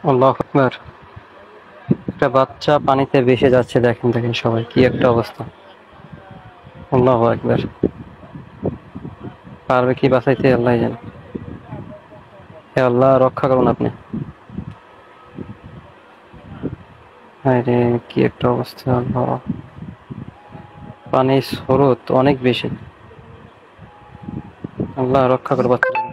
আল্লাহু আকবার। একটা বাচ্চা পানিতে ভেসে যাচ্ছে, দেখেন দেখেন সবাই, কি একটা অবস্থা। আল্লাহু আকবার। পারবে কি বাঁচাইতে, আল্লাহ জানে। হে আল্লাহ, রক্ষা করুন আপনি। হায় রে, কি একটা অবস্থা আল্লাহ। পানির স্রোত অনেক বেশি। আল্লাহ রক্ষা করো বাচ্চাটাকে।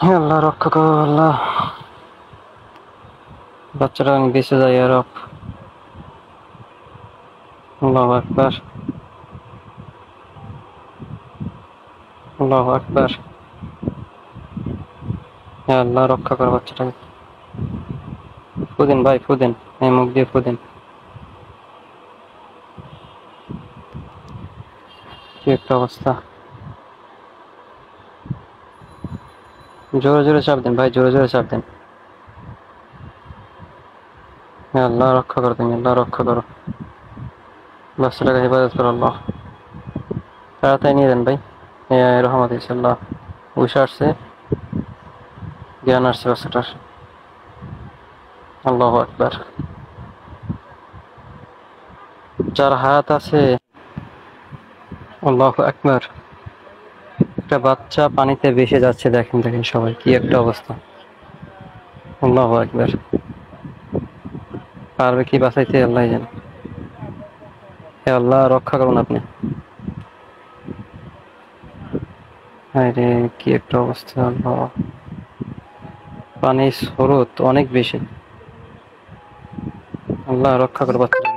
হে আল্লাহ, রক্ষা করো আল্লাহ। বাচ্চাটা আমি বেঁচে যাই আর। আল্লাহু আকবার। আল্লাহু আকবার। হে আল্লাহ, রক্ষা করো বাচ্চাটাকে। ফুদিন ভাই, ফুদিন। এই মুখ দিয়ে ফুদিন। কি একটা অবস্থা। জোরে জোরে চাপ দেন ভাই, জোরে জোরে চাপ দেন। হে আল্লাহ, রক্ষা করো তুমি, আল্লাহ রক্ষা করো। বাচ্চাটাকে হেফাজত করো আল্লাহ। তাড়াতাড়ি নিয়ে দেন ভাই। রহমত ইনশাল্লাহ। উষা আসছে, জ্ঞান আসছে বাচ্চাটার। আল্লাহু আকবার। যার হায়াত আছে। আল্লাহু আকবার। একটা বাচ্চা পানিতে ভেসে যাচ্ছে, দেখেন দেখেন সবাই, কি একটা অবস্থা। আল্লাহু আকবার। পারবে কি বাঁচাইতে, আল্লাহ জানে। হে আল্লাহ, রক্ষা করুন আপনি। হায় রে, কি একটা অবস্থা আল্লাহ। পানির স্রোত অনেক বেশি। আল্লাহ রক্ষা করো বাচ্চাটাকে।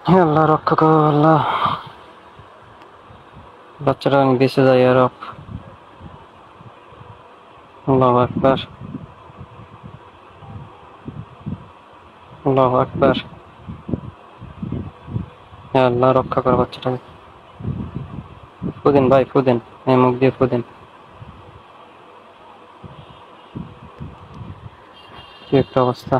হে আল্লাহ, রক্ষা করো আল্লাহ। বাচ্চাটা আমি বেঁচে যাই আর। আল্লাহু আকবার। আল্লাহু আকবার। হে আল্লাহ, রক্ষা করো বাচ্চাটাকে। ফুদিন ভাই, ফুদিন। এই মুখ দিয়ে ফুদিন। কি একটা অবস্থা।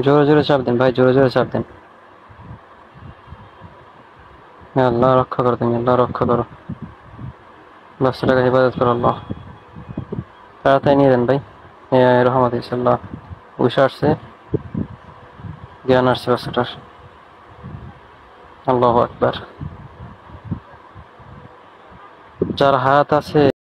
জোরে জোরে চাপ দেন ভাই, জোরে জোরে চাপ দেন। হে আল্লাহ, রক্ষা করো তুমি, আল্লাহ রক্ষা করো। বাচ্চাটাকে হেফাজত করো আল্লাহ। তাড়াতাড়ি নিয়ে দেন ভাই। রহমত ইনশাল্লাহ। উষা আসছে, জ্ঞান আসছে বাচ্চাটার। আল্লাহু আকবার। যার হায়াত আছে।